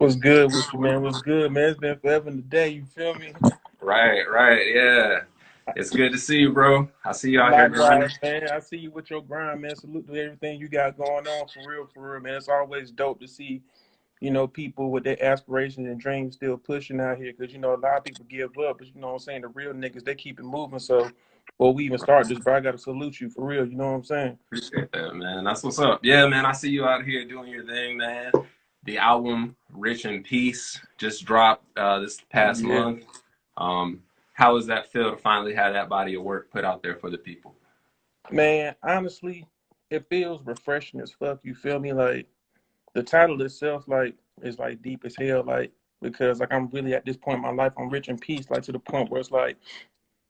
What's good with you, man? What's good, man? It's been forever and a day. You feel me? Right, yeah. It's good to see you, bro. I see you out here grinding. Likewise, man. I see you with your grind, man. Salute to everything you got going on, for real, man. It's always dope to see, people with their aspirations and dreams still pushing out here. Because a lot of people give up, but what I'm saying, the real niggas they keep it moving. So, before we even start this, bro, I gotta salute you for real. You know what I'm saying? Appreciate that, man. That's what's up. Yeah, man, I see you out here doing your thing, man. The album Rich in Peace just dropped this past Yeah, month. How does that feel to finally have that body of work put out there for the people? man. Honestly, it feels refreshing as fuck. You feel me? Like the title itself, like, is like deep as hell, like because like I'm really at this point in my life, I'm rich in peace, like to the point where it's like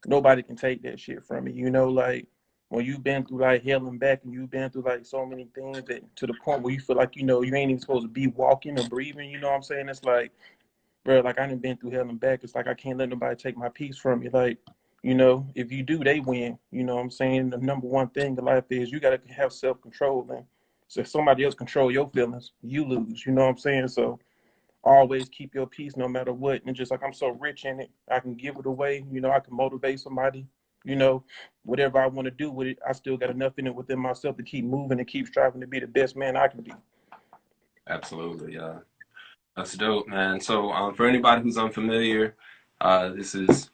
nobody can take that shit from me. Like when you've been through like hell and back, and you've been through like so many things that to the point where you feel like you ain't even supposed to be walking or breathing. You know what I'm saying? It's like, bro, like I done been through hell and back. It's like I can't let nobody take my peace from me. Like, if you do, they win. You know what I'm saying? The number one thing in life is you gotta have self-control, and so if somebody else control your feelings, you lose. You know what I'm saying? So always keep your peace no matter what. And just like I'm so rich in it, I can give it away. I can motivate somebody. You know, Whatever I want to do with it, I still got enough in it within myself to keep moving and keep striving to be the best man I can be. Absolutely, yeah. That's dope, man. So, for anybody who's unfamiliar, this is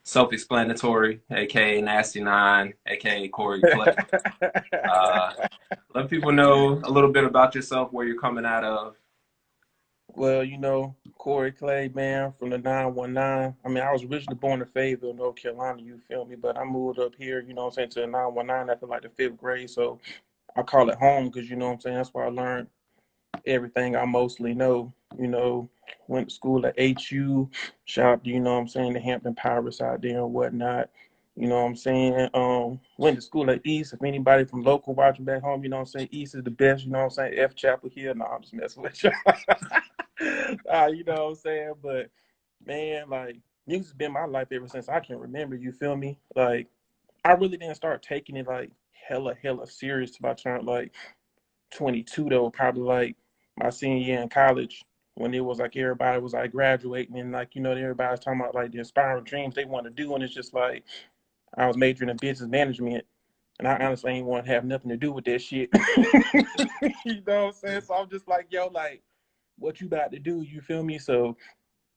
Self-Explanitory, aka Nasty Nine, aka Corey Clay. Uh, Let people know a little bit about yourself, where you're coming out of. Well, Corey Clay, man, from the 919. I mean, I was originally born in Fayetteville, North Carolina, you feel me? But I moved up here, what I'm saying, to the 919 after like the fifth grade. So I call it home because, what I'm saying, that's where I learned everything I mostly know. Went to school at HU, shout out to, what I'm saying, the Hampton Pirates out there and whatnot. You know what I'm saying? Went to school at East. If anybody from local watching back home, you know what I'm saying, East is the best, you know what I'm saying? F Chapel here. No, I'm just messing with you. You know what I'm saying? But man, like music's been my life ever since I can remember, you feel me? Like I really didn't start taking it like hella serious to my turn like 22 though, probably like my senior year in college when it was like everybody was like graduating and like everybody's talking about like the inspiring dreams they want to do, and it's just like I was majoring in business management and I honestly ain't want to have nothing to do with that shit. You know what I'm saying? So I'm just like, yo, like what you about to do, you feel me? So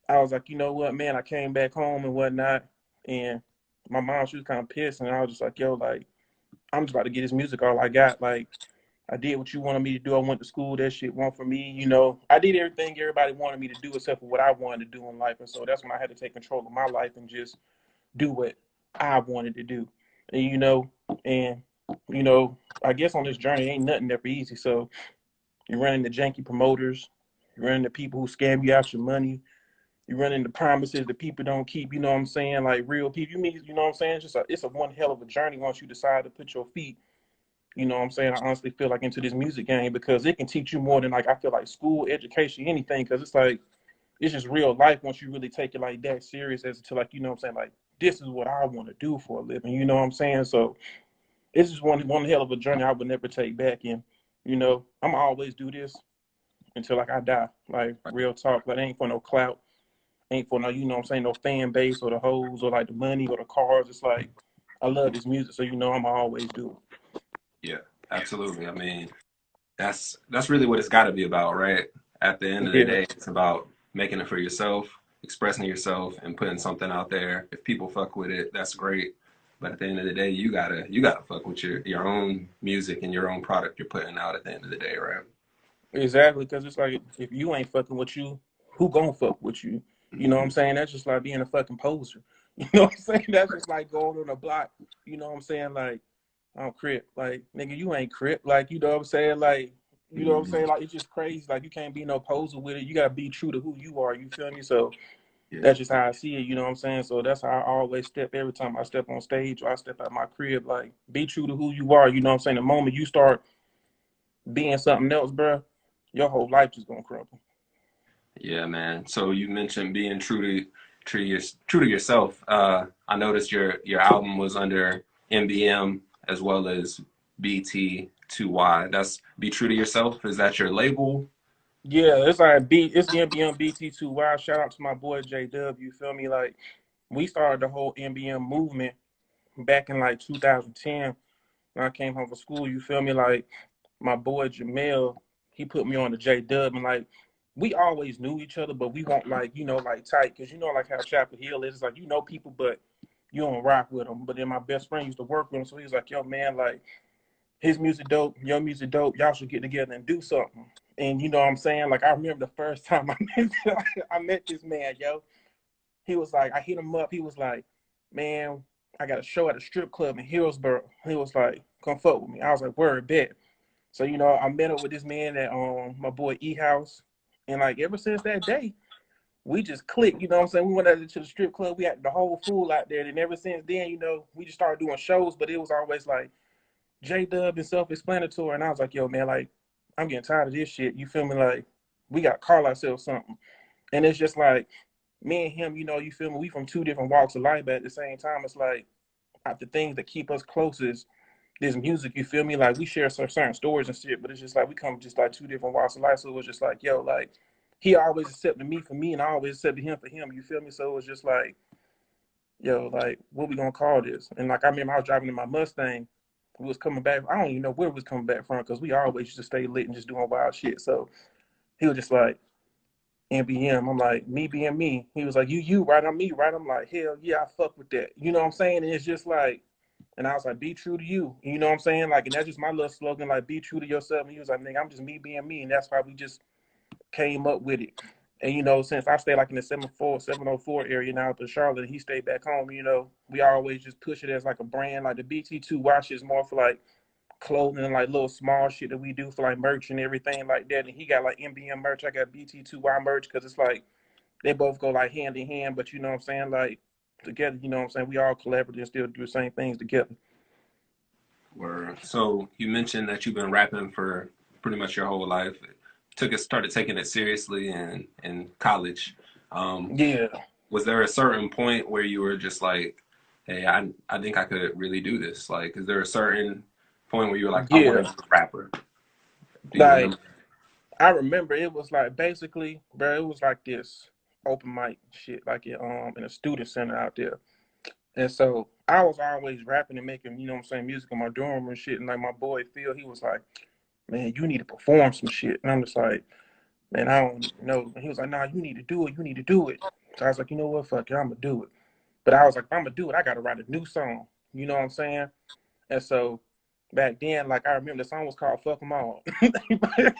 I was like, you know what, man, I came back home and whatnot, and my mom, she was kind of pissed, and I was just like, yo, like I'm just about to get this music all I got. Like I did what you wanted me to do. I went to school. That shit went for me. I did everything everybody wanted me to do except for what I wanted to do in life. And so that's when I had to take control of my life and just do what I wanted to do. And and you know, I guess on this journey ain't nothing ever easy. So you run into janky promoters, you run into people who scam you out your money, you run into promises that people don't keep, you know what I'm saying? Like real people. You meet, you know what I'm saying? It's a one hell of a journey once you decide to put your feet, you know what I'm saying? I honestly feel like into this music game because it can teach you more than like I feel like school, education, anything. Because it's like it's just real life once you really take it like that serious as to like, you know what I'm saying? Like this is what I want to do for a living. You know what I'm saying? So it's just one hell of a journey I would never take back. And I'm always do this until like I die. Like real talk. Like ain't for no clout. Ain't for no, you know what I'm saying, no fan base or the hoes or like the money or the cars. It's like I love this music, so I'm always do it. Yeah, absolutely. I mean, that's really what it's got to be about, right? At the end of the Yeah, day, it's about making it for yourself, expressing yourself, and putting something out there. If people fuck with it, that's great. But at the end of the day, you gotta fuck with your own music and your own product you're putting out at the end of the day, right? exactly. Because it's like if you ain't fucking with you, who gonna fuck with you? You know what I'm Mhm. saying? That's just like being a fucking poser. You know what I'm saying? That's just like going on a block. You know what I'm saying? Like I'm Crip. Like nigga, you ain't Crip. Like you know what I'm saying? Like you know what I'm saying? Mhm. Like it's just crazy. Like you can't be no poser with it. You gotta be true to who you are. You feel me? So Yeah, that's just how I see it. You know what I'm saying? So that's how I always step every time I step on stage or I step out my crib. Like be true to who you are. You know what I'm saying? The moment you start being something else, bro, your whole life just gonna crumble. yeah, man. So you mentioned being true to yourself. I noticed your album was under MBM as well as BT2Y. That's Be True to Yourself. Is that your label? Yeah, it's like it's NBM BT2Y. Shout out to my boy JW. You feel me? Like we started the whole NBM movement back in like 2010 when I came home from school. You feel me? Like my boy Jamel, he put me on the J Dub, and like we always knew each other, but we weren't like like tight, because like how Chapel Hill is. It's like people, but you don't rock with them. But then my best friend used to work with him, so he was like, "Yo, man, like his music dope, your music dope. Y'all should get together and do something." And you know what I'm saying? Like I remember the first time I met this man, yo. He was like, I hit him up. He was like, "Man, I got a show at a strip club in Hillsborough." He was like, "Come fuck with me." I was like, "Word, bet." So I met up with this man at my boy E House, and like ever since that day, we just clicked. You know what I'm saying? We went out to the strip club. We had the whole fool out there, and ever since then, we just started doing shows. But it was always like J Dub and Self-Explanitory, and I was like, "Yo, man, like I'm getting tired of this shit." You feel me? Like we got to call ourselves something, and it's just like me and him. You feel me? We from two different walks of life, but at the same time, it's like the things that keep us close is this music, you feel me? Like we share some certain stories and shit, but it's just like we come just like two different walks of life. So it was just like, yo, like he always accepted me for me, and I always accepted him for him. You feel me? So it was just like, yo, like what we gonna call this? And like I remember I was driving in my Mustang. We was coming back. I don't even know where we was coming back from, because we always used to stay lit and just doing wild shit. So he was just like, NBM. I'm like, me being me. He was like, you right? I'm me, right? I'm like, hell yeah, I fuck with that. You know what I'm saying? And it's just like, and I was like, be true to you. You know what I'm saying? Like, and that's just my little slogan, like, be true to yourself. And he was like, nigga, I'm just me being me. And that's why we just came up with it. And, since I stay like in the 704 area now up in Charlotte, and he stayed back home, we always just push it as like a brand. Like the BT2 watch is more for like clothing and like little small shit that we do for like merch and everything like that. And he got like NBM merch. I got BT2Y merch, because it's like they both go like hand in hand. But you know what I'm saying? Like together, you know what I'm saying? We all collaborate and still do the same things together. So you mentioned that you've been rapping for pretty much your whole life. Started taking it seriously in college. Um, Yeah. was there a certain point where you were just like, hey, I think I could really do this? Like, is there a certain point where you were like, I want Yeah. to be a rapper? Do you Like remember? I remember it was like basically, bro, it was like this open mic shit, like in a student center out there. And so I was always rapping and making, you know what I'm saying, music in my dorm and shit. And like my boy Phil, he was like, "Man, you need to perform some shit." And I'm just like, "Man, I don't even know." And he was like, "Nah, you need to do it. You need to do it." So I was like, "You know what? Fuck it, I'm gonna do it." But I was like, if I'm gonna do it, I gotta write a new song. You know what I'm saying? And so back then, like I remember the song was called "Fuck 'Em All."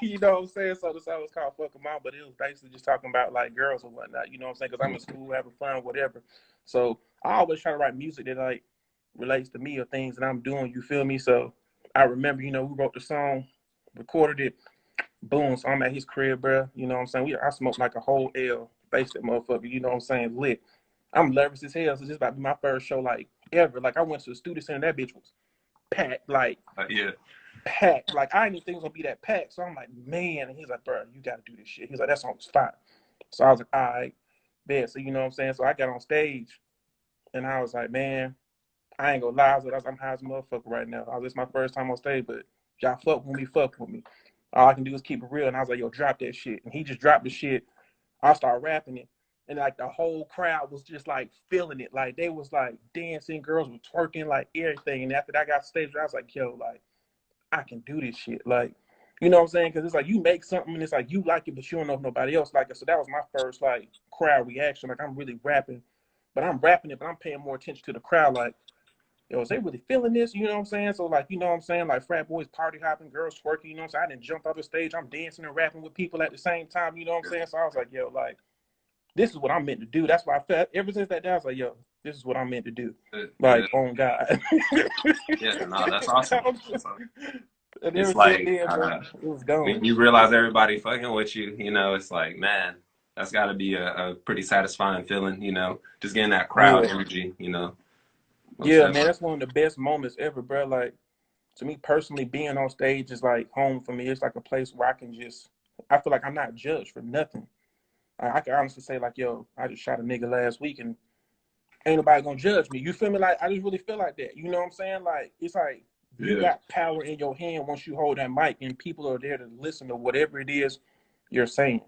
You know what I'm saying? So the song was called "Fuck 'Em All," but it was basically just talking about like girls or whatnot. You know what I'm saying? Because I'm in school having fun, whatever. So I always try to write music that like relates to me or things that I'm doing. You feel me? So I remember, we wrote the song, recorded it, boom. So I'm at his crib, bro. You know what I'm saying? I smoked like a whole L, face that motherfucker. You know what I'm saying? Lit. I'm nervous as hell. So this about to be my first show like ever. Like I went to the studio center, that bitch was packed, like Yeah. packed. Like I didn't even think it was gonna be that packed. So I'm like, man. And he's like, bro, you gotta do this shit. He's like, that's on the spot. So I was like, all right, bet. So you know what I'm saying? So I got on stage and I was like, man, I ain't gonna lie. I'm high as a motherfucker right now. This my first time on stage, but y'all fuck with me, fuck with me. All I can do is keep it real. And I was like, yo, drop that shit. And he just dropped the shit. I started rapping it. And like the whole crowd was just like feeling it. Like they was like dancing, girls were twerking, like everything. And after that I got stage, I was like, yo, like I can do this shit. Like, you know what I'm saying? Because it's like you make something and it's like you like it, but you don't know if nobody else like it. So that was my first like crowd reaction. Like I'm really rapping, but I'm rapping it, but I'm paying more attention to the crowd. Like, yo, is they really feeling this? You know what I'm saying? So like, you know what I'm saying? Like frat boys party hopping, girls twerking. You know what I'm saying? I didn't jump off the stage. I'm dancing and rapping with people at the same time. You know what I'm saying? So I was like, yo, like this is what I'm meant to do. That's why I felt ever since that day. I was like, yo, this is what I'm meant to do. Yeah. Like, on God. Yeah. No, that's awesome. And It's ever since like then, bro, it was gone. when you realize everybody fucking with you, it's like, man, that's got to be a pretty satisfying feeling, just getting that crowd Yeah. energy, most Yeah, man, definitely. that's one of the best moments ever, bro. Like, to me personally, being on stage is like home for me. It's like a place where I feel like I'm not judged for nothing. I can honestly say, like, yo, I just shot a nigga last week and ain't nobody gonna judge me. You feel me? Like, I just really feel like that. You know what I'm saying? Like, it's like you Yeah. got power in your hand once you hold that mic, and people are there to listen to whatever it is you're saying.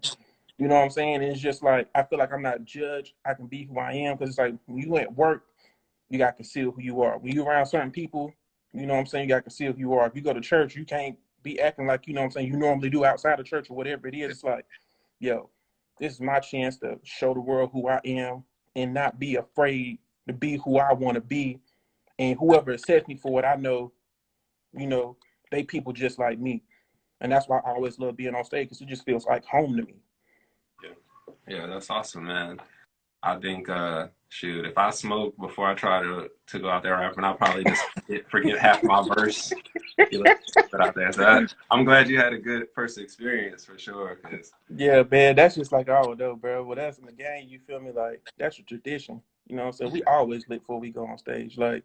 You know what I'm saying? And it's just like, I feel like I'm not judged. I can be who I am, because it's like when you at work, you got to conceal who you are. When you around certain people, you know what I'm saying, you got to conceal who you are. If you go to church, you can't be acting like, you know what I'm saying, you normally do outside of church or whatever it is. It's like, yo, this is my chance to show the world who I am and not be afraid to be who I want to be. And whoever accepts me for it, I know, you know, they people just like me. And that's why I always love being on stage, because it just feels like home to me. Yeah, that's awesome, man. I think, shoot, if I smoke before I try to go out there rapping, I'll probably just forget half my verse. You know, put out there. So I'm glad you had a good first experience for sure. Cause Yeah, man, that's just like, oh no, bro. Well, that's in the game, you feel me? Like, that's a tradition. You know what I'm saying? We always lit before we go on stage. Like,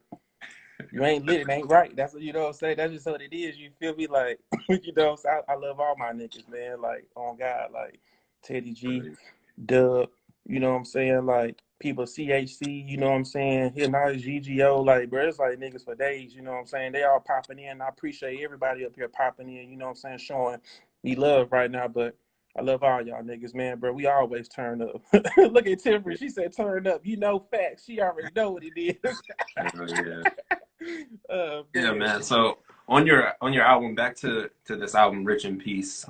you ain't lit, it ain't right. That's what, you know what I'm saying? That's just what it is. You feel me? Like, you know what I'm saying? I love all my niggas, man. Like, on God, like Teddy G, Dub, you know what I'm saying? Like, people CHC, you know what I'm saying? Here now is GGO, like, bro, it's like niggas for days, you know what I'm saying? They all popping in. I appreciate everybody up here popping in, you know what I'm saying? Showing me love right now, but I love all y'all niggas, man, bro. We always turn up. Look at Timber. She said turn up. You know facts. She already know what it is. yeah. Yeah, Man. man. So on your album, back to this album, Rich in Peace.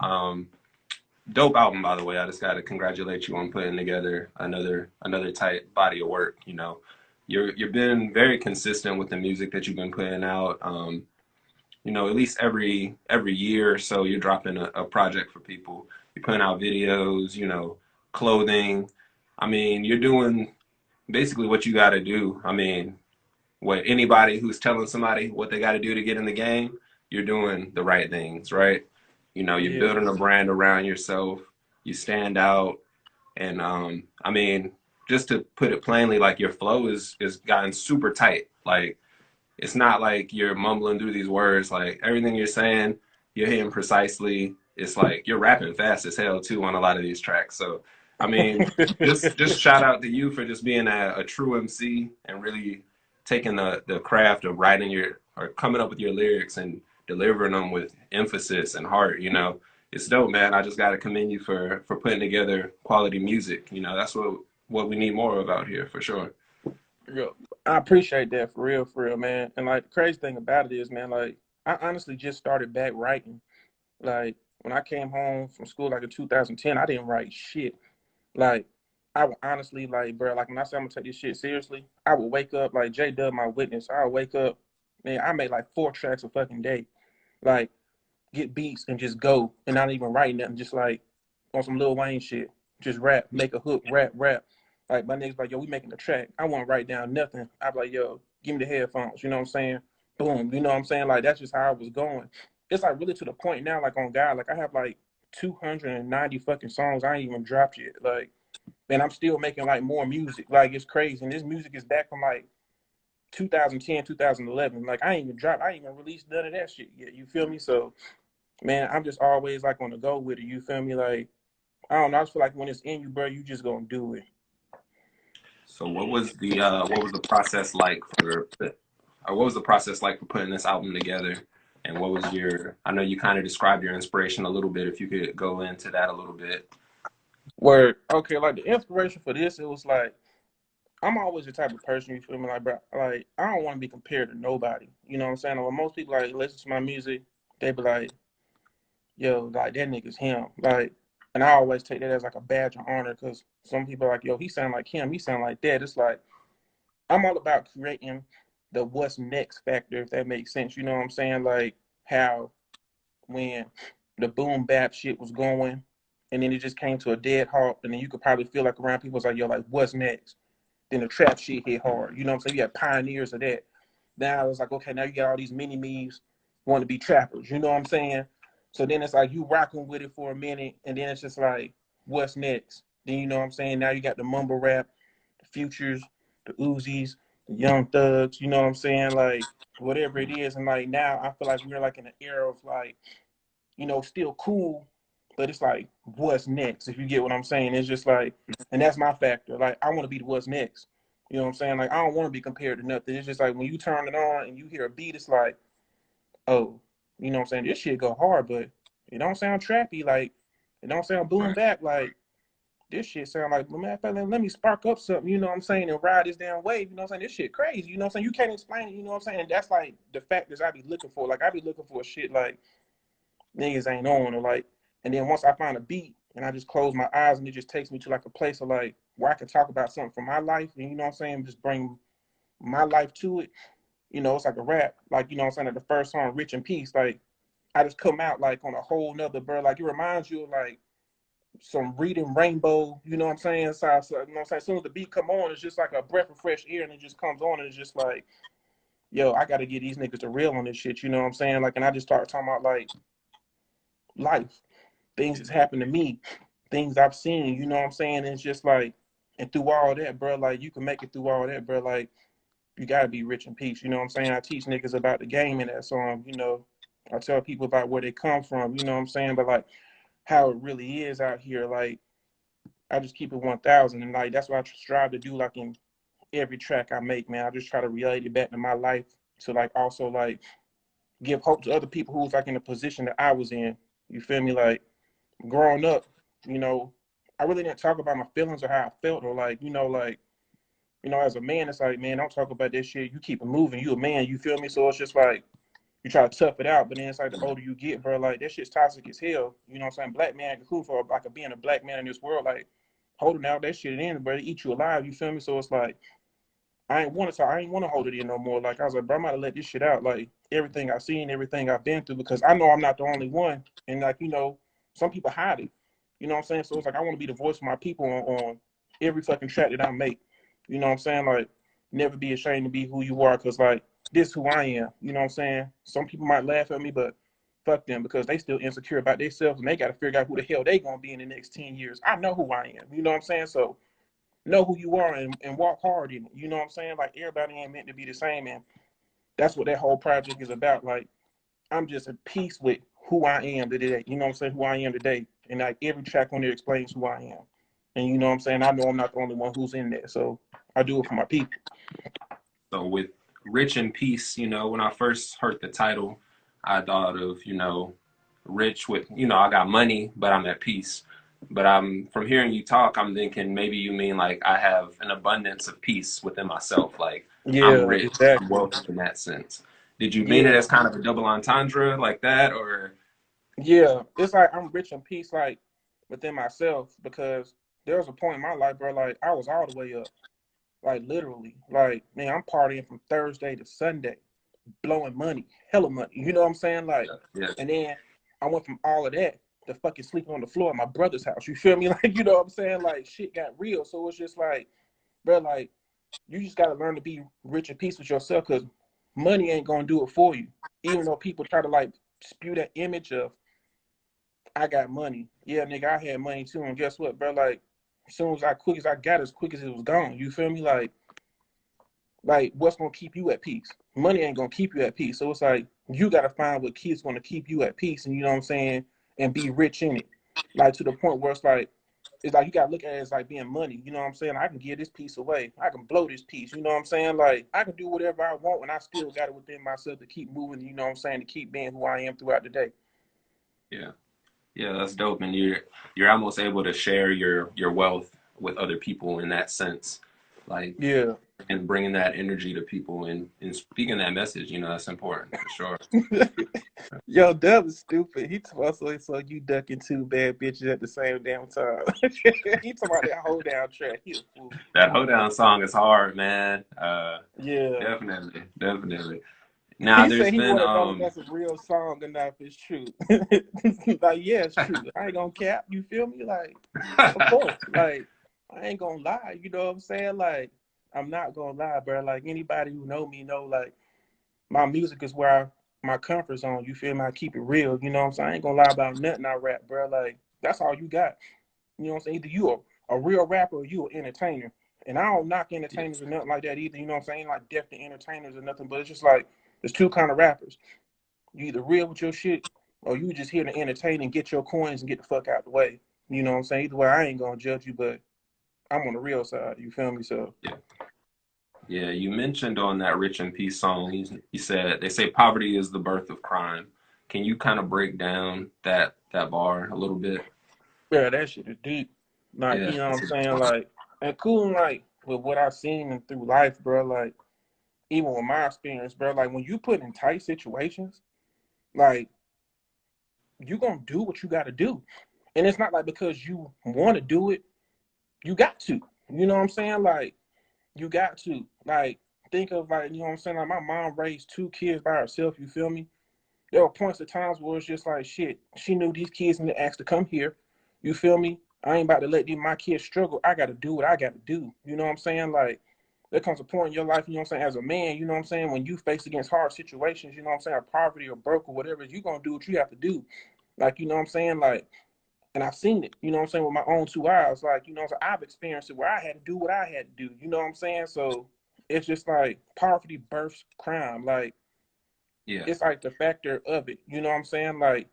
Dope album, by the way. I just got to congratulate you on putting together another tight body of work. You know, you've been very consistent with the music that you've been putting out. You know, at least every year or so, you're dropping a project for people. You're putting out videos. You know, clothing. I mean, you're doing basically what you got to do. I mean, what anybody who's telling somebody what they got to do to get in the game, you're doing the right things, right? You know, you're Yeah. building a brand around yourself. You stand out, and I mean, just to put it plainly, like your flow is gotten super tight. Like it's not like you're mumbling through these words. Like everything you're saying, you're hitting precisely. It's like you're rapping fast as hell too on a lot of these tracks. So, I mean, just shout out to you for just being a true MC and really taking the craft of writing your or coming up with your lyrics and delivering them with emphasis and heart. You know, it's dope, man. I just got to commend you for putting together quality music. You know, that's what we need more of out here for sure. Real. I appreciate that for real, man. And like the crazy thing about it is, man, like I honestly just started back writing. Like when I came home from school, like in 2010, I didn't write shit. Like I would honestly, like, bro, like when I say I'm gonna take this shit seriously, I would wake up like J Dub, my witness. I would wake up, man. I made like 4 tracks a fucking day. Like get beats and just go and not even write nothing, just like on some Lil Wayne shit. Just rap, make a hook, rap. Like my niggas like, yo, we making a track. I won't write down nothing. I be like, yo, give me the headphones, you know what I'm saying? Boom, you know what I'm saying? Like that's just how I was going. It's like really to the point now, like on God, like I have like 290 fucking songs I ain't even dropped yet. Like, and I'm still making like more music. Like it's crazy. And this music is back from like 2010, 2011. Like I ain't even dropped, I ain't even released none of that shit yet. You feel me? So man, I'm just always like on the go with it. You feel me? Like, I don't know. I just feel like when it's in you, bro, you just gonna do it. So what was the process like what was the process like for putting this album together? And what was your I know you kind of described your inspiration a little bit, if you could go into that a little bit. Where, okay, like the inspiration for this, it was like, I'm always the type of person, you feel me? Like, bro, like, I don't want to be compared to nobody. You know what I'm saying? Like, when most people like listen to my music, they be like, yo, like that nigga's him. Like, and I always take that as like a badge of honor, because some people are like, yo, he sound like him, he sound like that. It's like, I'm all about creating the what's next factor, if that makes sense. You know what I'm saying? Like how when the boom bap shit was going, and then it just came to a dead halt, and then you could probably feel like around people was like, yo, like what's next? Then the trap shit hit hard. You know what I'm saying? You got pioneers of that. Now it's like, okay, now you got all these mini me's want to be trappers. You know what I'm saying? So then it's like you rocking with it for a minute, and then it's just like, what's next? Then you know what I'm saying? Now you got the mumble rap, the futures, the Uzis, the young thugs. You know what I'm saying? Like whatever it is, and like now I feel like we're like in an era of like, you know, still cool, but it's like, what's next? If you get what I'm saying, it's just like, and that's my factor. Like, I want to be the what's next. You know what I'm saying? Like, I don't want to be compared to nothing. It's just like when you turn it on and you hear a beat, it's like, oh, you know what I'm saying? This shit go hard, but it don't sound trappy. Like, And don't say I'm boom Right. back like this shit sound like, man, let me spark up something, you know what I'm saying, and ride this damn wave, you know what I'm saying? This shit crazy, you know what I'm saying? You can't explain it, you know what I'm saying? And that's like the factors I be looking for. Like I be looking for shit like niggas ain't on or like, and then once I find a beat and I just close my eyes and it just takes me to like a place of like where I can talk about something from my life and you know what I'm saying, just bring my life to it, you know, it's like a rap. Like, you know what I'm saying, like the first song, Rich in Peace, like I just come out like on a whole nother, bro. Like it reminds you of like some Reading Rainbow, you know what I'm saying? So, you know what I'm saying? As soon as the beat come on, it's just like a breath of fresh air and it just comes on and it's just like, yo, I gotta get these niggas to real on this shit, you know what I'm saying? Like, and I just start talking about like life, things that's happened to me, things I've seen, you know what I'm saying? And it's just like, and through all that, bro, like you can make it through all that, bro. Like you gotta be rich in peace, you know what I'm saying? I teach niggas about the game in that song, you know. I tell people about where they come from, you know what I'm saying? But like how it really is out here, like I just keep it 1,000, and like that's what I strive to do. Like in every track I make, man, I just try to relate it back to my life to like also like give hope to other people who was like in the position that I was in. You feel me? Like growing up, you know, I really didn't talk about my feelings or how I felt or like as a man, it's like, man, don't talk about this shit. You keep it moving. You a man. You feel me? So it's just like you try to tough it out, but then it's like the older you get, bro, like that shit's toxic as hell. You know what I'm saying? Black man cool for like being a black man in this world, like holding out that shit in, bro, they eat you alive. You feel me? So it's like I ain't want to talk. I ain't want to hold it in no more. Like I was like, bro, I'm about to let this shit out. Like everything I've seen, everything I've been through, because I know I'm not the only one. And like some people hide it. You know what I'm saying? So it's like I want to be the voice of my people on every fucking track that I make. You know what I'm saying? Like never be ashamed to be who you are, because like this is who I am. You know what I'm saying? Some people might laugh at me, but fuck them, because they still insecure about themselves and they got to figure out who the hell they gonna be in the next 10 years. I know who I am. You know what I'm saying? So know who you are and walk hard in it. You know what I'm saying? Like everybody ain't meant to be the same, and that's what that whole project is about. Like I'm just at peace with who I am today. You know what I'm saying? Who I am today, and like every track on there explains who I am. And you know what I'm saying? I know I'm not the only one who's in there, so I do it for my people. So with Rich in Peace, when I first heard the title, I thought of, rich with, I got money, but I'm at peace. But I'm from hearing you talk, I'm thinking maybe you mean like I have an abundance of peace within myself. Like I'm Yeah, rich, I'm exactly. wealthy in that sense. Did you mean it Yeah, as kind of a double entendre like that, or? yeah. It's like I'm rich in peace, like within myself, because there was a point in my life, bro, like I was all the way up. Like literally, like man, I'm partying from Thursday to Sunday, blowing money, hella money. You know what I'm saying? Like, Yeah, and then I went from all of that to fucking sleeping on the floor at my brother's house. You feel me? Like, you know what I'm saying? Like, shit got real. So it's just like, bro, like, you just gotta learn to be rich and peace with yourself, because money ain't gonna do it for you. Even though people try to like spew that image of I got money. Yeah, nigga, I had money too. And guess what, bro? Like, as soon as quick as I got, as quick as it was gone. You feel me? Like what's gonna keep you at peace? Money ain't gonna keep you at peace. So it's like you gotta find what keeps gonna keep you at peace, and you know what I'm saying, and be rich in it. Like to the point where it's like you gotta look at it as like being money. You know what I'm saying? I can give this piece away. I can blow this piece. You know what I'm saying? Like I can do whatever I want, and I still got it within myself to keep moving. You know what I'm saying? To keep being who I am throughout the day. yeah, yeah. That's dope, and you're almost able to share your wealth with other people in that sense, like Yeah. and bringing that energy to people and speaking that message. That's important for sure. Yo, Dub is stupid. He told us so you ducking two bad bitches at the same damn time. He talking about that whole down track. He a fool. That hoedown song is hard, man. Yeah. Definitely, definitely. Now He there's said he been want to know if that's a real song or not, if it's true. Like, yeah, it's true. I ain't gonna cap. You feel me? Like, of course. Like, I ain't gonna lie. You know what I'm saying? Like, I'm not gonna lie, bro. Like, anybody who know me know, like, my music is where my comfort zone. You feel me? I keep it real. You know what I'm saying? I ain't gonna lie about nothing I rap, bro. Like, that's all you got. You know what I'm saying? Either you a real rapper or you an entertainer. And I don't knock yeah, entertainers or nothing like that either. You know what I'm saying? Like definitely entertainers or nothing, but it's just like there's two kind of rappers. You either real with your shit or you just here to entertain and get your coins and get the fuck out the way. You know what I'm saying? Either way, I ain't gonna judge you, but I'm on the real side. You feel me? So yeah, yeah. You mentioned on that Rich in Peace song, you said they say poverty is the birth of crime. Can you kind of break down that bar a little bit? Yeah, that shit is deep. Like, Yeah, you know what that's I'm a saying? Like, and cool, like, with what I've seen and through life, bro, like, even with my experience, bro, like, when you put in tight situations, like, you gonna do what you gotta do. And it's not like because you want to do it, you got to. You know what I'm saying? Like, you got to. Like, think of, like, you know what I'm saying? Like, my mom raised 2 kids by herself, you feel me? There were points of times where it's just like, shit, she knew these kids need to ask to come here. You feel me? I ain't about to let my kids struggle. I got to do what I got to do. You know what I'm saying? Like, there comes a point in your life, you know what I'm saying, as a man, you know what I'm saying, when you face against hard situations, you know what I'm saying, poverty or broke or whatever, you going to do what you have to do. Like, you know what I'm saying? Like, and I've seen it, you know what I'm saying, with my own 2 eyes. Like, you know, so I've experienced it where I had to do what I had to do. You know what I'm saying? So it's just like poverty births crime. Like, yeah, it's like the factor of it. You know what I'm saying? Like,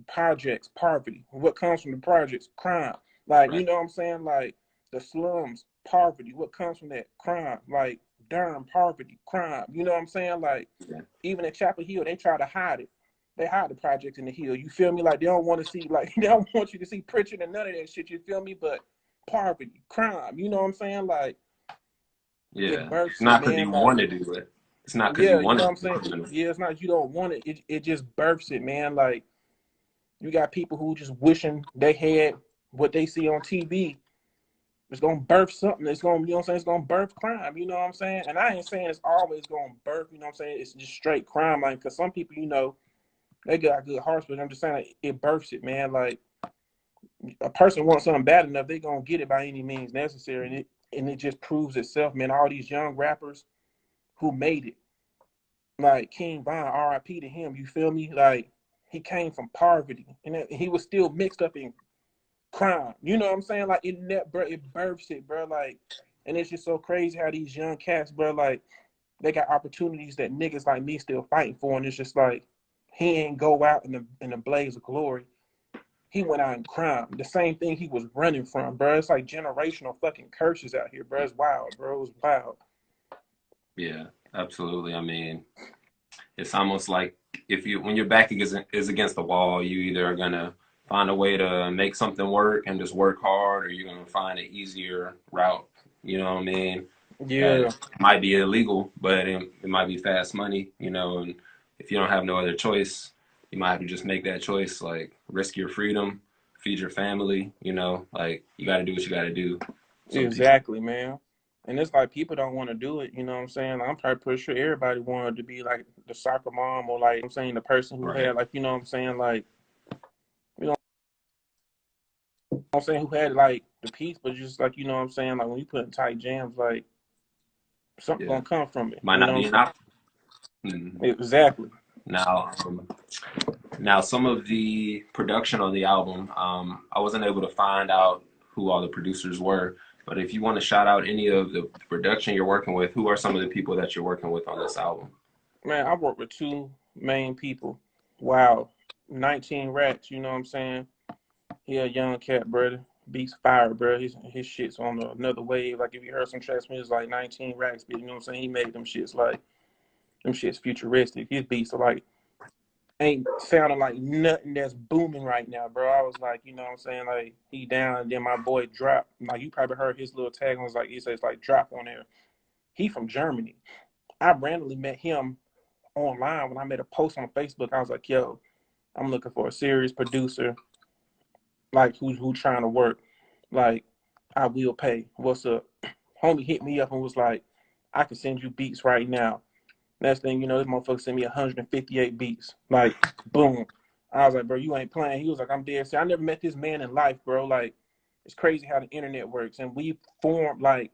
projects, poverty. What comes from the projects? Crime. Like, you right. know what I'm saying? Like, the slums, poverty. What comes from that? Crime. Like, Durham, poverty, crime. You know what I'm saying? Like, Yeah, even at Chapel Hill, they try to hide it. They hide the projects in the hill. You feel me? Like, they don't want to see, like, they don't want you to see Pritchard and none of that shit. You feel me? But poverty, crime. You know what I'm saying? Like, it yeah. It's births it, not because man. you Like, want to do it. It's not because yeah, you you want know to what I'm be saying? criminal. Yeah, it's not you don't want it. It just births it, man. Like, you got people who just wishing they had what they see on TV. It's gonna birth something. It's gonna, you know what I'm saying? It's gonna birth crime. You know what I'm saying? And I ain't saying it's always gonna birth. You know what I'm saying? It's just straight crime, like, because some people, you know, they got good hearts, but I'm just saying, like, it births it, man. Like, a person wants something bad enough, they gonna get it by any means necessary, and it just proves itself, man. All these young rappers who made it, like King Von, R.I.P. to him. You feel me? Like, he came from poverty, and he was still mixed up in crime. You know what I'm saying? Like, it births it, bro. Like, and it's just so crazy how these young cats, bro, like, they got opportunities that niggas like me still fighting for, and it's just like, he ain't go out in the blaze of glory. He went out in crime. The same thing he was running from, bro. It's like generational fucking curses out here, bro. It's wild, bro. It's wild. Yeah, absolutely. I mean, it's almost like if you when your back is against the wall, you either are gonna find a way to make something work and just work hard, or you're gonna find an easier route. You know what I mean? Yeah, That might be illegal, but it might be fast money. You know, and if you don't have no other choice, you might have to just make that choice. Like risk your freedom, feed your family. You know, like you got to do what you got to do. Some people, exactly, man. And it's like people don't want to do it. You know what I'm saying? I'm probably pretty sure everybody wanted to be like the soccer mom, or, like, I'm saying, the person who right? had, like, you know what I'm saying, like, you know what I'm saying, who had, like, the peace, but just like, you know what I'm saying, like, when you put in tight jams, like, something Yeah, gonna come from it. might You not know be what an I'm option. Mhm. saying? Exactly. Now, now, some of the production on the album, I wasn't able to find out who all the producers were. But if you want to shout out any of the production you're working with, who are some of the people that you're working with on this album? Man, I work with two main people. Wow. 19 racks, you know what I'm saying? He a young cat, brother. Beats fire, bro. His shit's on another wave. Like, if you heard some tracks from his, like, 19 racks, you know what I'm saying? He made them shits like, them shits futuristic. His beats are like, ain't sounding like nothing that's booming right now, bro. I was like, you know what I'm saying? Like, he down, and then my boy Drop. Like, you probably heard his little tag was like, he says like Drop on there. He from Germany. I randomly met him online when I made a post on Facebook. I was like, yo, I'm looking for a serious producer, like, who trying to work. Like, I will pay. What's up? Homie hit me up and was like, I can send you beats right now. Next thing you know, this motherfucker sent me 158 beats. Like, boom. I was like, bro, you ain't playing. He was like, I'm dead. See, I never met this man in life, bro. Like, it's crazy how the internet works. And we formed like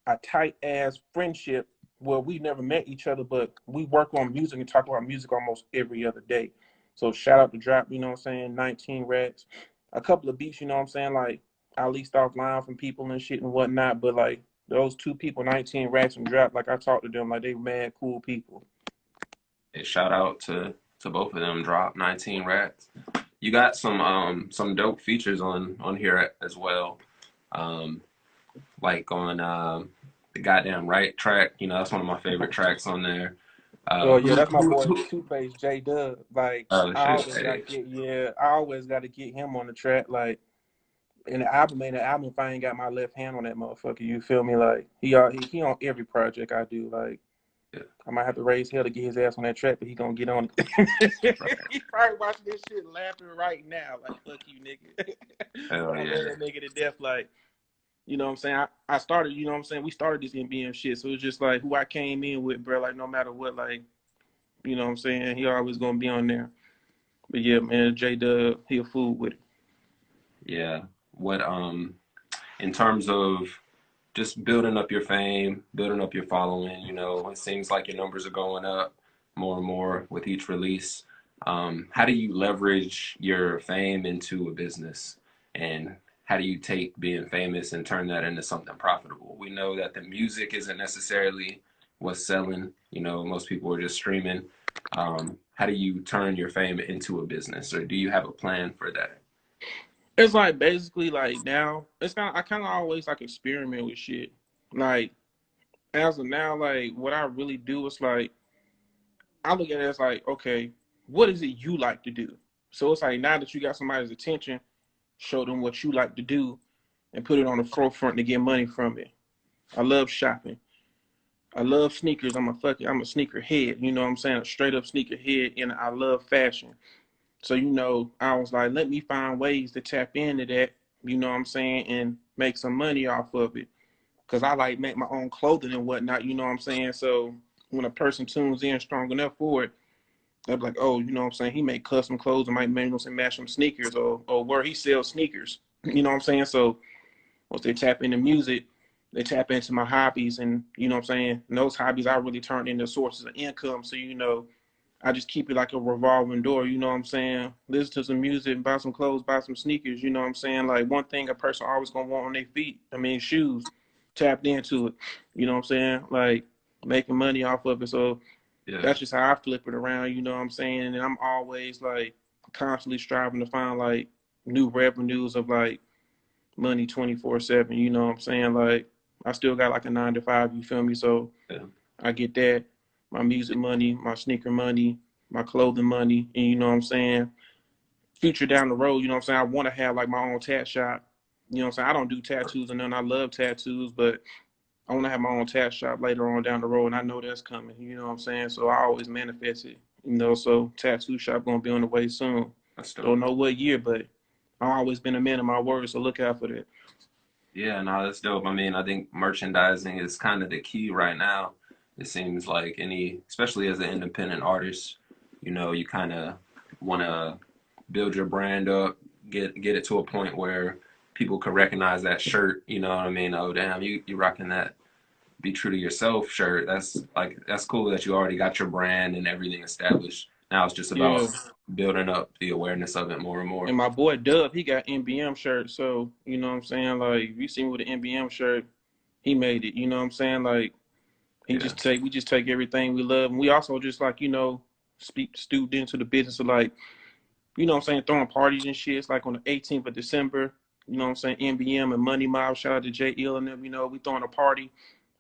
a tight ass friendship where we never met each other, but we work on music and talk about music almost every other day. So shout out to Drop, you know what I'm saying? 19 racks. A couple of beats, you know what I'm saying? Like, I leased offline from people and shit and whatnot, but like, those two people, 19 racks and Drop, like, I talked to them like they mad cool people. A shout out to both of them. Drop 19 Rats. You got some dope features on here as well. Um, like on the goddamn right track. You know, that's one of my favorite tracks on there. Oh yeah, that's my boy Who Two Face J Dub. Like, oh I shit, always gotta hey, get, yeah, I always gotta get him on the track. Like, And the album, man, the album, if I ain't got my left hand on that motherfucker, you feel me? Like, he on every project I do. Like, Yeah. I might have to raise hell to get his ass on that track, but he gonna get on it. Right. He probably watching this shit laughing right now. Like, fuck you, nigga. Hell I love yeah. that nigga to death. Like, you know what I'm saying? I started, you know what I'm saying? We started this NBM shit. So it's just like who I came in with, bro. Like, no matter what, like, you know what I'm saying? He always gonna be on there. But yeah, man, J Dub, he a fool with it. Yeah. What in terms of just building up your fame, building up your following, you know, it seems like your numbers are going up more and more with each release. How do you leverage your fame into a business? And how do you take being famous and turn that into something profitable? We know that the music isn't necessarily what's selling. You know, most people are just streaming. How do you turn your fame into a business, or do you have a plan for that? It's like basically like now, it's kind of I kind of always like experiment with shit. Like as of now, like what I really do is like I look at it as like, okay, what is it you like to do? So it's like now that you got somebody's attention, show them what you like to do and put it on the forefront to get money from it. I love shopping. I love sneakers. I'm a sneaker head. You know what I'm saying? A straight up sneaker head, and I love fashion. So, you know, I was like, let me find ways to tap into that, you know what I'm saying, and make some money off of it. Because I like make my own clothing and whatnot, you know what I'm saying? So when a person tunes in strong enough for it, they'll be like, oh, you know what I'm saying? He make custom clothes and might match some sneakers or where he sells sneakers. You know what I'm saying? So once they tap into music, they tap into my hobbies and, you know what I'm saying? And those hobbies I really turn into sources of income. So, you know, I just keep it like a revolving door, you know what I'm saying? Listen to some music, buy some clothes, buy some sneakers, you know what I'm saying? Like one thing a person always gonna want on their feet, I mean shoes, tapped into it, you know what I'm saying? Like making money off of it. So Yeah, that's just how I flip it around, you know what I'm saying? And I'm always like constantly striving to find like new revenues of like money 24/7, you know what I'm saying? Like I still got like a 9 to 5, you feel me? So yeah, I get that, my music money, my sneaker money, my clothing money, and you know what I'm saying? Future down the road, you know what I'm saying? I want to have like my own tat shop. You know what I'm saying? I don't do tattoos and none. I love tattoos, but I want to have my own tat shop later on down the road, and I know that's coming. You know what I'm saying? So I always manifest it. You know, so tattoo shop gonna be on the way soon. that's Don't dope. know what year, but I've always been a man of my word, so look out for that. Yeah, no, that's dope. I mean, I think merchandising is kind of the key right now. It seems like especially as an independent artist, you know, you kind of want to build your brand up, get it to a point where people can recognize that shirt. You know what I mean? Oh, damn, you rocking that "Be True to Yourself" shirt. That's cool that you already got your brand and everything established. Now it's just about Yeah. building up the awareness of it more and more. And my boy Dub, he got NBM shirt, so you know what I'm saying. Like, if you see me with an NBM shirt, he made it. You know what I'm saying? Like, Yeah, we just take everything we love, and we also just like speak stewed into the business of like you know what I'm saying, throwing parties and shit. It's like on the 18th of December. You know what I'm saying? NBM and Money Mob. Shout out to Jay Ill and them. You know, we throwing a party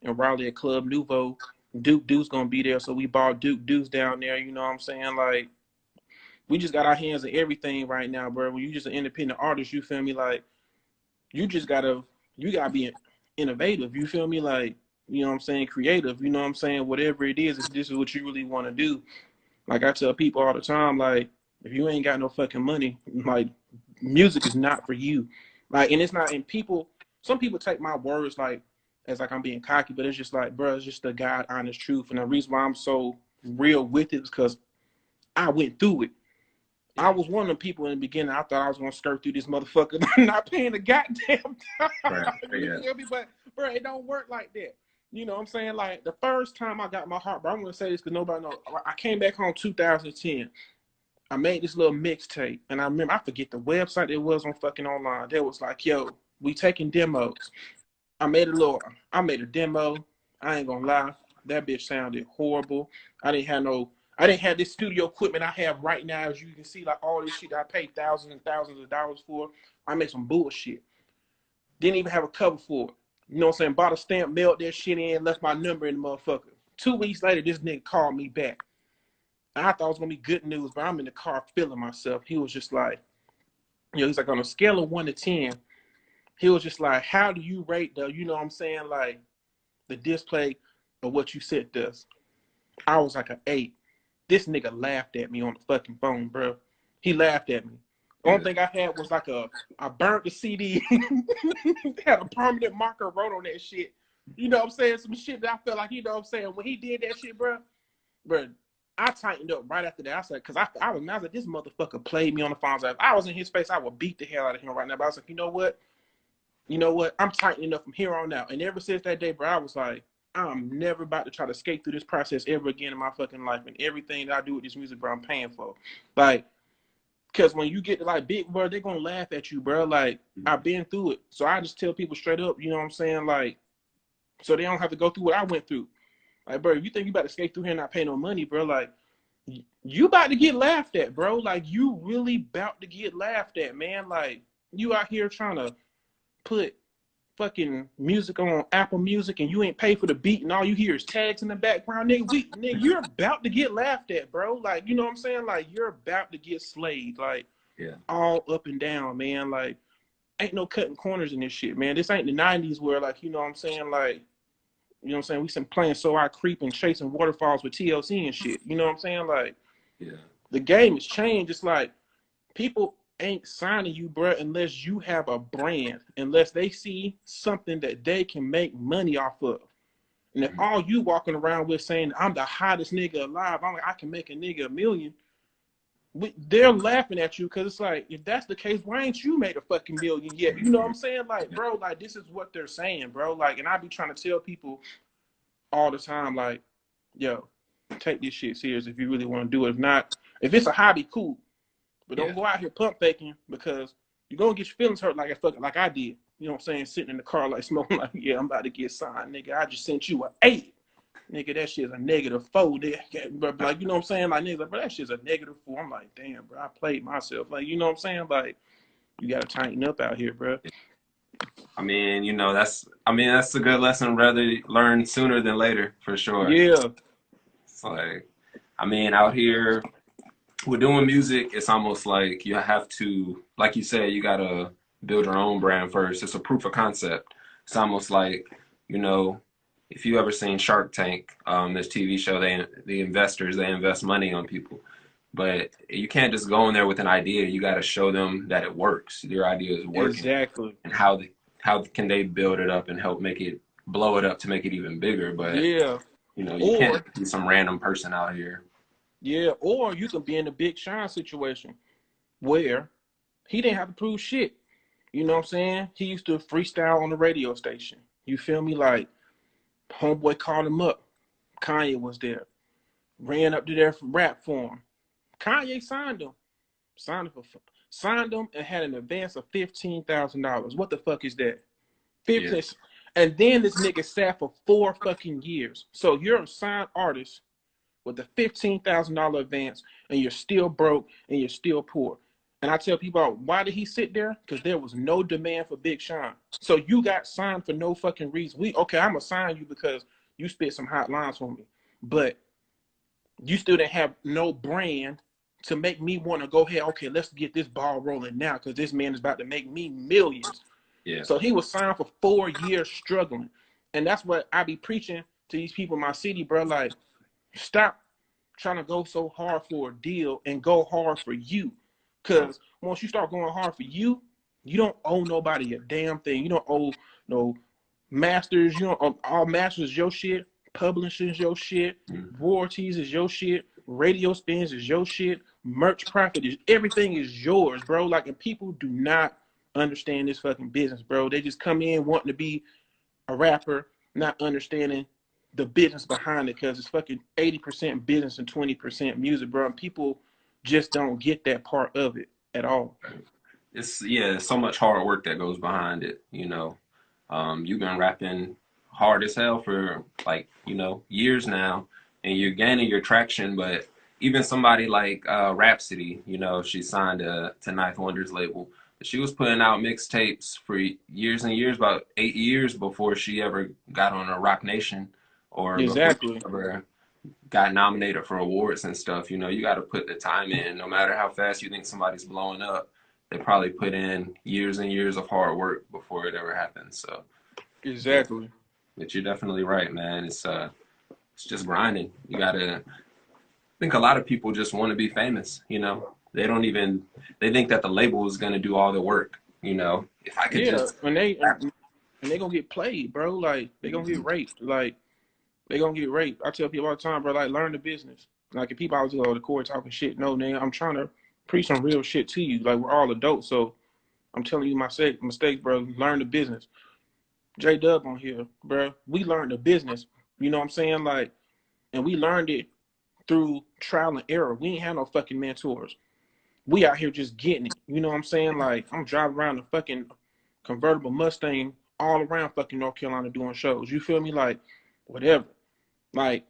in Raleigh at Club Nouveau. Duke's gonna be there, so we bought Duke's down there. You know what I'm saying? Like, we just got our hands in everything right now, bro. When you just an independent artist, you feel me? Like, you just you gotta be innovative. You feel me? Like, you know what I'm saying? Creative. You know what I'm saying? Whatever it is, if this is what you really want to do. Like I tell people all the time, like, if you ain't got no fucking money, like, music is not for you. Like, and it's not, and some people take my words like as like I'm being cocky, but it's just like, bro, it's just the God honest truth. And the reason why I'm so real with it is because I went through it. I yeah, was one of the people in the beginning. I thought I was gonna skirt through this motherfucker, not paying a goddamn right, time. You yeah, feel me? But bro, it don't work like that. You know what I'm saying? Like the first time I got my heart, bro, I'm gonna say this because nobody knows. I came back home 2010. I made this little mixtape, and I remember I forget the website it was on fucking online. That was like, yo, we taking demos. I made a demo. I ain't gonna lie, that bitch sounded horrible. I didn't have no, I didn't have this studio equipment I have right now. As you can see, like all this shit I paid thousands and thousands of dollars for. I made some bullshit. Didn't even have a cover for it. You know what I'm saying? Bought a stamp, mailed that shit in, left my number in the motherfucker. 2 weeks later, this nigga called me back. I thought it was gonna be good news, but I'm in the car feeling myself. He was just like, you know, he's like on a scale of 1 to 10, he was just like, how do you rate the, you know what I'm saying, like the display of what you said does? I was like an 8. This nigga laughed at me on the fucking phone, bro. He laughed at me. The only Yeah. thing I had was like I burnt the CD, had a permanent marker wrote on that shit. You know what I'm saying? Some shit that I felt like, you know what I'm saying? When he did that shit, bro, I tightened up right after that. I said, because I was like, this motherfucker played me on the phone. I was like, if I was in his face, I would beat the hell out of him right now. But I was like, you know what? I'm tightening up from here on out. And ever since that day, bro, I was like, I'm never about to try to skate through this process ever again in my fucking life. And everything that I do with this music, bro, I'm paying for. Like, because when you get to like big, bro, they're going to laugh at you, bro. Like, I've been through it. So I just tell people straight up, you know what I'm saying? Like, so they don't have to go through what I went through. Like, bro, if you think you about to skate through here and not pay no money, bro, like, you about to get laughed at, bro. Like, you really about to get laughed at, man. Like, you out here trying to put fucking music on Apple Music and you ain't pay for the beat and all you hear is tags in the background, nigga, you're about to get laughed at, bro. Like, you know what I'm saying? Like, you're about to get slayed, like, Yeah. all up and down, man. Like, ain't no cutting corners in this shit, man. This ain't the 90s where, like, you know what I'm saying? Like, you know what I'm saying? We been playing So I Creep and chasing waterfalls with TLC and shit. You know what I'm saying? Like, Yeah. the game has changed. It's like, people ain't signing you, bro, unless you have a brand, unless they see something that they can make money off of. And if all you walking around with saying, I'm the hottest nigga alive, I'm like, I can make a nigga $1 million, they're laughing at you because it's like, if that's the case, why ain't you made a fucking $1 million yet? You know what I'm saying? Like, bro, like, this is what they're saying, bro. Like, and I be trying to tell people all the time, like, yo, take this shit serious if you really want to do it. If not, if it's a hobby, cool. But don't Yeah. go out here pump faking because you're going to get your feelings hurt like I did. You know what I'm saying? Sitting in the car like smoking like, yeah, I'm about to get signed, nigga. I just sent you an 8. Nigga, that shit's a -4. But like, you know what I'm saying? Like, nigga, bro, that shit's a -4. I'm like, damn, bro, I played myself. Like, you know what I'm saying? Like, you got to tighten up out here, bro. I mean, that's a good lesson rather learn sooner than later for sure. Yeah, It's like, I mean, out here with doing music, it's almost like you have to, like you said, you gotta build your own brand first. It's a proof of concept. It's almost like, you know, if you ever seen Shark Tank, this TV show, the investors, they invest money on people. But you can't just go in there with an idea. You got to show them that it works. Your idea is working, exactly. and how can they build it up and help make it blow it up to make it even bigger. But Yeah. you can't Or, be some random person out here. yeah, or you can be in a Big Sean situation where he didn't have to prove shit. You know what I'm saying? He used to freestyle on the radio station. You feel me? Like, homeboy called him up. Kanye was there. Ran up to there for rap for him. Kanye signed him. Signed him and had an advance of $15,000. What the fuck is that? Yeah, 15. And then this nigga sat for 4 fucking years. So you're a signed artist with a $15,000 advance, and you're still broke and you're still poor. And I tell people, why did he sit there? Because there was no demand for Big Sean. So you got signed for no fucking reason. I'm gonna sign you because you spit some hot lines for me, but you still didn't have no brand to make me want to go ahead. Okay, let's get this ball rolling now because this man is about to make me millions. yeah, So he was signed for 4 years struggling, and that's what I be preaching to these people in my city, bro. Like, stop trying to go so hard for a deal and go hard for you. Because once you start going hard for you, you don't owe nobody a damn thing. You don't owe no masters. You don't owe, all masters is your shit. Publishing is your shit. Royalties is your shit. Radio spins is your shit. Merch profit is everything is yours, bro. Like, and people do not understand this fucking business, bro. They just come in wanting to be a rapper, not understanding the business behind it, because it's fucking 80% business and 20% music, bro. And people just don't get that part of it at all. it's so much hard work that goes behind it. You've been rapping hard as hell for like years now, and you're gaining your traction. But even somebody like Rhapsody, she signed to Ninth Wonder's label. She was putting out mixtapes for years and years, about 8 years before she ever got on a Rock Nation or before she Exactly. ever got nominated for awards and stuff. You got to put the time in, no matter how fast you think somebody's blowing up. they probably put in years and years of hard work before it ever happens. So yeah, Exactly. but you're definitely right, man. It's just grinding. You gotta. I think a lot of people just want to be famous. You know, they don't even. They think that the label is gonna do all the work. You know, if I could Yeah, just. and they gonna get played, bro. Like they gonna get raped. Like they gonna get raped. I tell people all the time, bro. Like learn the business. Like if people always go to court talking shit, no, nigga, I'm trying to preach some real shit to you. Like we're all adults, so I'm telling you my mistakes, bro. Learn the business. J Dub on here, bro. We learned the business. You know what I'm saying? Like, and we learned it through trial and error. We ain't have no fucking mentors. We out here just getting it. You know what I'm saying? Like, I'm driving around a fucking convertible Mustang all around fucking North Carolina doing shows. You feel me? Like, whatever. Like,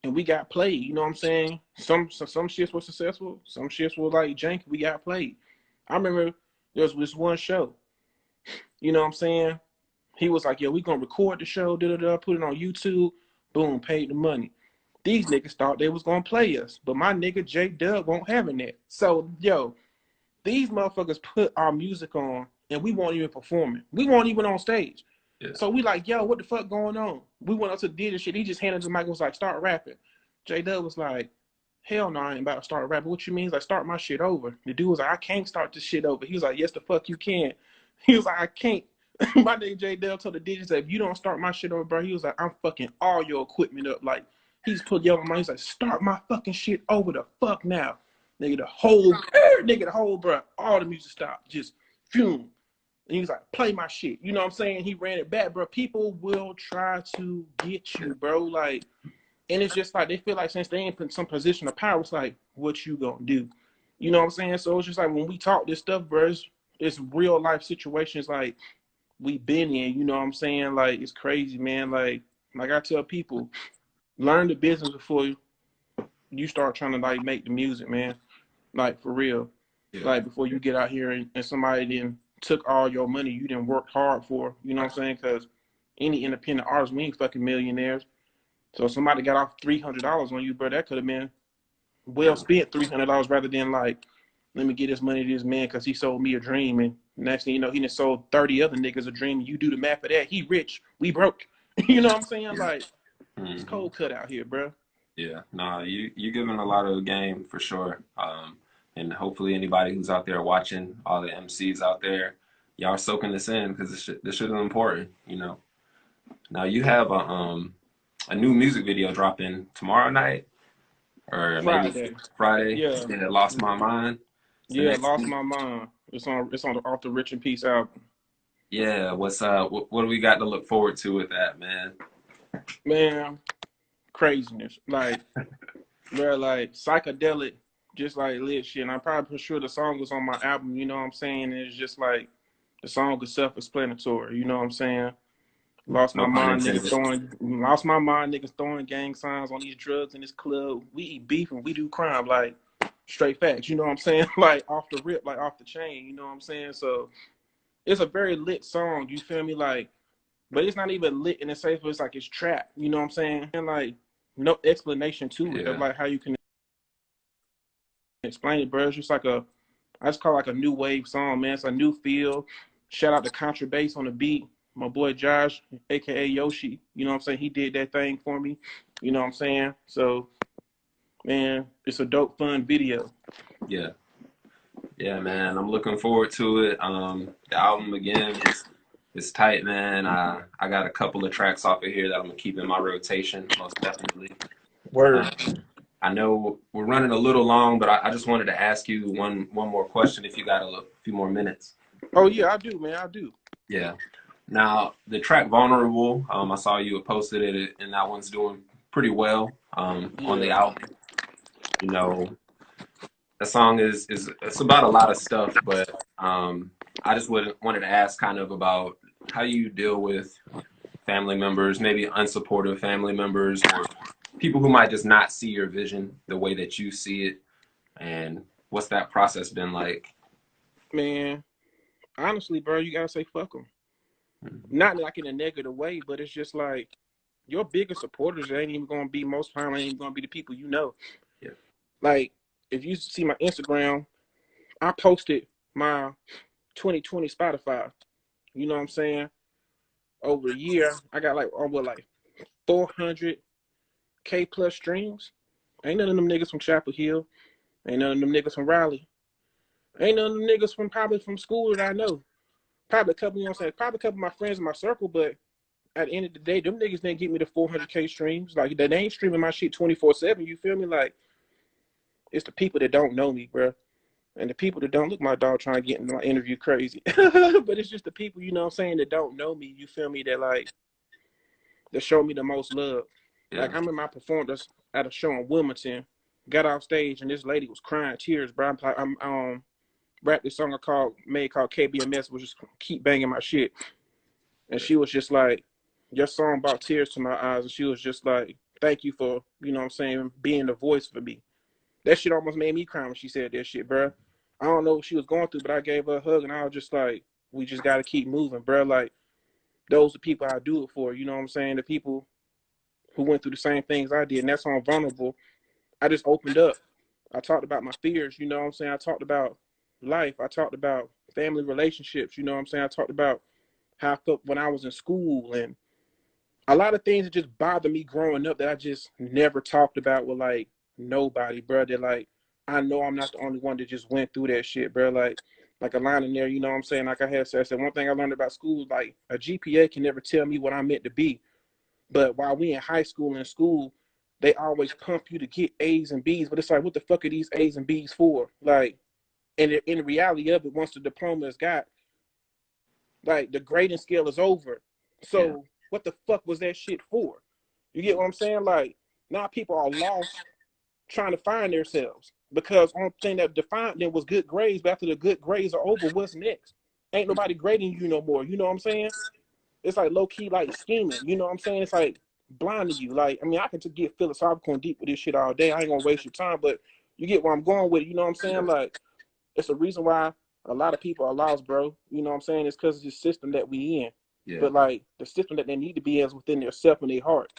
and we got played. You know what I'm saying? Some shits were successful. Some shits were like jank. We got played. I remember there was this one show. You know what I'm saying? He was like, yo, we gonna record the show, put it on YouTube. Boom, paid the money. These niggas thought they was gonna play us, but my nigga J Dub won't having that. So, yo, these motherfuckers put our music on and we won't even perform it. We won't even on stage. Yeah. So we like, yo, what the fuck going on? We went up to the DJ shit. He just handed the mic and was like, start rapping. J Dub was like, hell no, I ain't about to start rapping. What you mean? He's like, start my shit over. The dude was like, I can't start this shit over. He was like, yes, the fuck you can. He was like, I can't. My nigga J Dub told the DJ, if you don't start my shit over, bro, he was like, I'm fucking all your equipment up. Like, he's put yelling at he's like, start my fucking shit over the fuck now. Nigga, the whole, bro, all the music stopped. Just fume. And he was like, play my shit. You know what I'm saying? He ran it back, bro. People will try to get you, bro. Like, and it's just like, they feel like since they ain't in some position of power, it's like, what you gonna do? You know what I'm saying? So it's just like, when we talk this stuff, bro, it's real life situations like we been in, you know what I'm saying? Like, it's crazy, man. Like I tell people, learn the business before you start trying to like make the music, man. Like for real. Yeah. Like before you get out here and somebody then took all your money you didn't work hard for, you know what I'm saying? Because any independent artist, we ain't fucking millionaires. So if somebody got off $300 on you, bro, that could have been well spent $300 rather than like, let me get this money to this man because he sold me a dream. And next thing you know, he done sold 30 other niggas a dream. You do the math of that. He rich. We broke. You know what I'm saying? Yeah. Like, it's cold cut out here, bro. Yeah, nah, you giving a lot of game for sure. And hopefully anybody who's out there watching, all the MCs out there, y'all are soaking this in because this shit is important, you know. Now you have a new music video dropping tomorrow night or maybe Friday. Friday. Yeah. Yeah, Lost My Mind. It's the Yeah, next lost week. my mind. It's on off the Rich in Peace album. Yeah, what's what do we got to look forward to with that, man? Man, craziness. Like, bro, like psychedelic, just like lit shit. And I'm probably pretty sure the song was on my album, you know what I'm saying? And it's just like the song is self-explanatory, you know what I'm saying? No pun intended. Lost my mind, niggas throwing gang signs on these drugs in this club. We eat beef and we do crime, like straight facts, you know what I'm saying? Like off the rip, like off the chain, you know what I'm saying? So it's a very lit song, you feel me? Like, but it's not even lit in the safe, but it's like it's trap, you know what I'm saying? And like no explanation to it of Yeah, like how you can explain it, bro. It's just like I just call it like a new wave song, man. It's a new feel. Shout out to Contrabass on the beat. My boy Josh, aka Yoshi. You know what I'm saying? He did that thing for me. You know what I'm saying? So, man, it's a dope, fun video. yeah, yeah, man. I'm looking forward to it. The album again is tight, man. I got a couple of tracks off of here that I'm gonna keep in my rotation, most definitely. Word. Um, I know we're running a little long, but I just wanted to ask you one more question if you got a few more minutes. Oh yeah, I do, man. I do. Yeah. Now the track "Vulnerable," I saw you had posted it, and that one's doing pretty well on the Yeah, album. You know, the song is it's about a lot of stuff, but I just wanted to ask kind of about how you deal with family members, maybe unsupportive family members, or people who might just not see your vision the way that you see it, and what's that process been like? man. Honestly, bro, you gotta say fuck them. Mhm. Not like in a negative way, but it's just like your biggest supporters ain't even gonna be most time ain't even gonna be the people you know. Yeah. Like if you see my Instagram, I posted my 2020 Spotify. You know what I'm saying? Over a year, I got like 400K plus streams. Ain't none of them niggas from Chapel Hill. Ain't none of them niggas from Raleigh. Ain't none of them niggas from probably from school that I know. Probably a couple, you know what I'm saying? Probably a couple of my friends in my circle, but at the end of the day, them niggas didn't get me the 400K streams. Like, they ain't streaming my shit 24/7. You feel me? Like, it's the people that don't know me, bro. And the people that don't look my dog trying to get in my interview crazy. But it's just the people, you know what I'm saying, that don't know me. You feel me? That like that show me the most love. Yeah. Like I remember I performed at a show in Wilmington, got off stage and this lady was crying tears, bro. I'm rap this song called KBMS, which is Keep Banging My Shit. And she was just like, your song brought tears to my eyes. And she was just like, thank you for, you know what I'm saying, being the voice for me. That shit almost made me cry when she said that shit, bro. I don't know what she was going through, but I gave her a hug and I was just like, we just got to keep moving, bro. Like, those are the people I do it for. You know what I'm saying? The people who went through the same things I did. And that's why I'm vulnerable. I just opened up. I talked about my fears. You know what I'm saying? I talked about life. I talked about family relationships. You know what I'm saying? I talked about how I felt when I was in school and a lot of things that just bothered me growing up that I just never talked about with like nobody, bro. That like I know I'm not the only one that just went through that shit, bro. Like a line in there, you know what I'm saying? Like I said, one thing I learned about school is like a GPA can never tell me what I'm meant to be. But while we in high school and school, they always pump you to get A's and B's. But it's like, what the fuck are these A's and B's for? Like, and in the reality of it, once the diploma is got, like the grading scale is over. Yeah. So what the fuck was that shit for? You get what I'm saying? Like now people are lost trying to find themselves because only thing that defined them was good grades. But after the good grades are over, what's next? Ain't nobody grading you no more. You know what I'm saying? It's like low key like scheming. You know what I'm saying? It's like blinding you. Like I mean, I can just get philosophical and deep with this shit all day. I ain't gonna waste your time, but you get where I'm going with it. You know what I'm saying? Like it's a reason why a lot of people are lost, bro. You know what I'm saying? It's because of the system that we in. Yeah. But like the system that they need to be in is within their self and their heart.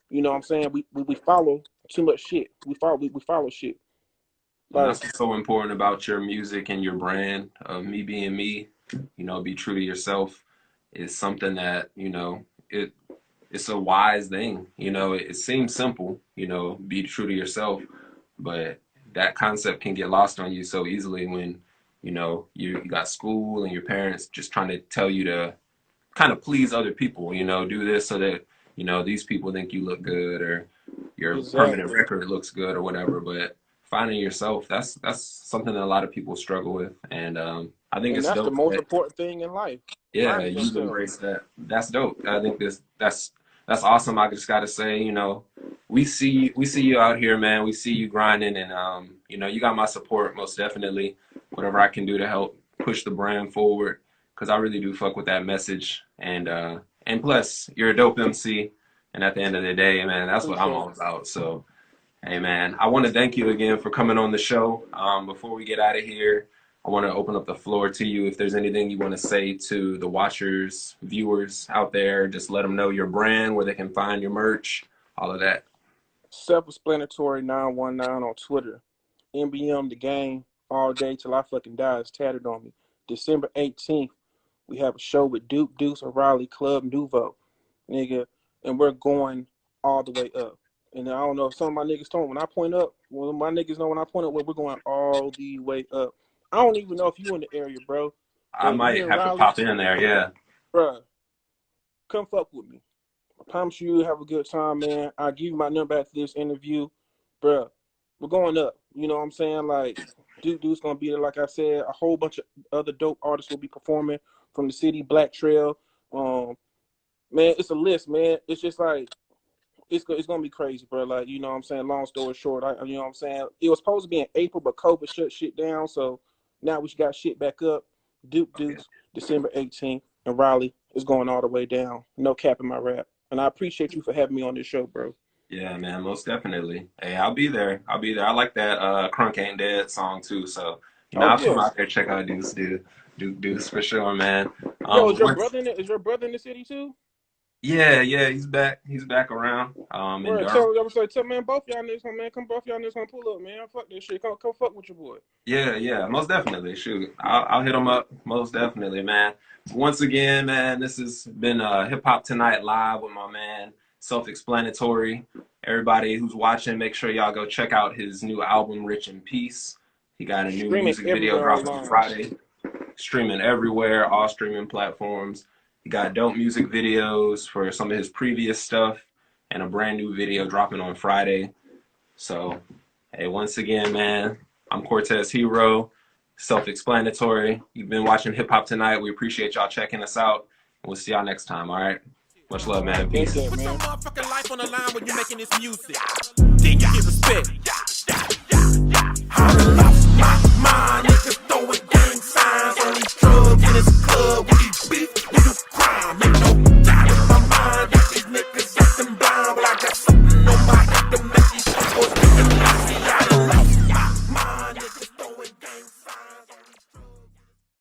You know what I'm saying? We follow too much shit. We follow shit. And that's Like what's so important about your music and your brand of me being me, be true to yourself is something that, it's a wise thing. It seems simple, be true to yourself, but that concept can get lost on you so easily when, you got school and your parents just trying to tell you to kind of please other people, do this so that, these people think you look good or your permanent exactly. record looks good or whatever. But finding yourself, that's something that a lot of people struggle with. And I think And it's that's the dope most that, important thing in life. yeah, Finding you've yourself. embraced that. That's dope. I think that's awesome. I just gotta say, we see you out here, man. We see you grinding, and you got my support most definitely. Whatever I can do to help push the brand forward, because I really do fuck with that message. And plus, you're a dope MC, and at the end of the day, man, that's what I'm Appreciate all it. about. So, hey, man, I want to thank you again for coming on the show. Before we get out of here, I want to open up the floor to you. If there's anything you want to say to the watchers, viewers out there, just let them know your brand, where they can find your merch, all of that. Self-explanatory 919 on Twitter. NBM the game all day till I fucking die is tatted on me. December 18th, we have a show with Duke Deuce O'Reilly Club Nouveau, nigga, and we're going all the way up. And I don't know if some of my niggas told me when I point up, well, my niggas know when I point up, we're going all the way up. I don't even know if you in the area, bro, I but if you might in have to Raleigh, pop in there. Yeah. bro, come fuck with me. I promise you have a good time, man. I'll give you my number after this interview. Bruh, we're going up. You know what I'm saying? Like, Dude's going to be there. Like I said, a whole bunch of other dope artists will be performing from the city, Black Trail. Um, Man, it's a list, man. It's just like, it's going to be crazy, bro. Like, you know what I'm saying? Long story short, you know what I'm saying? It was supposed to be in April, but COVID shut shit down. So now we got shit back up. Duke Oh, yeah. Deuce, December 18th, and Raleigh is going all the way down. No cap in my rap. And I appreciate you for having me on this show, bro. Yeah, man, most definitely. Hey, I'll be there. I'll be there. I like that Crunk Ain't Dead song too. So, Oh I'll come yeah. out there check out Deuce for sure, man. Yo, But once is your brother in the city too? Yeah, yeah, he's back. He's back around. In Well, Durham. tell man, both y'all niggas, man, come both y'all niggas gonna pull up, man. Fuck this shit. Come fuck with your boy. Yeah, yeah, most definitely. Shoot, I'll hit him up. Most definitely, man. Once again, man, this has been Hip Hop Tonight live with my man, Self-Explanitory. Everybody who's watching, make sure y'all go check out his new album, Rich in Peace. He got a new Streaming music video everywhere dropping on online. Friday, streaming everywhere, all streaming platforms. He got dope music videos for some of his previous stuff, and a brand new video dropping on Friday. So, hey, once again, man, I'm Cortez Hero, Self-Explanitory. You've been watching Hip Hop Tonight. We appreciate y'all checking us out. We'll see y'all next time, all right? Much love, All right, man. bet Peace. that, Put your man. motherfucking life on the line when you're making this music. Then you get respect.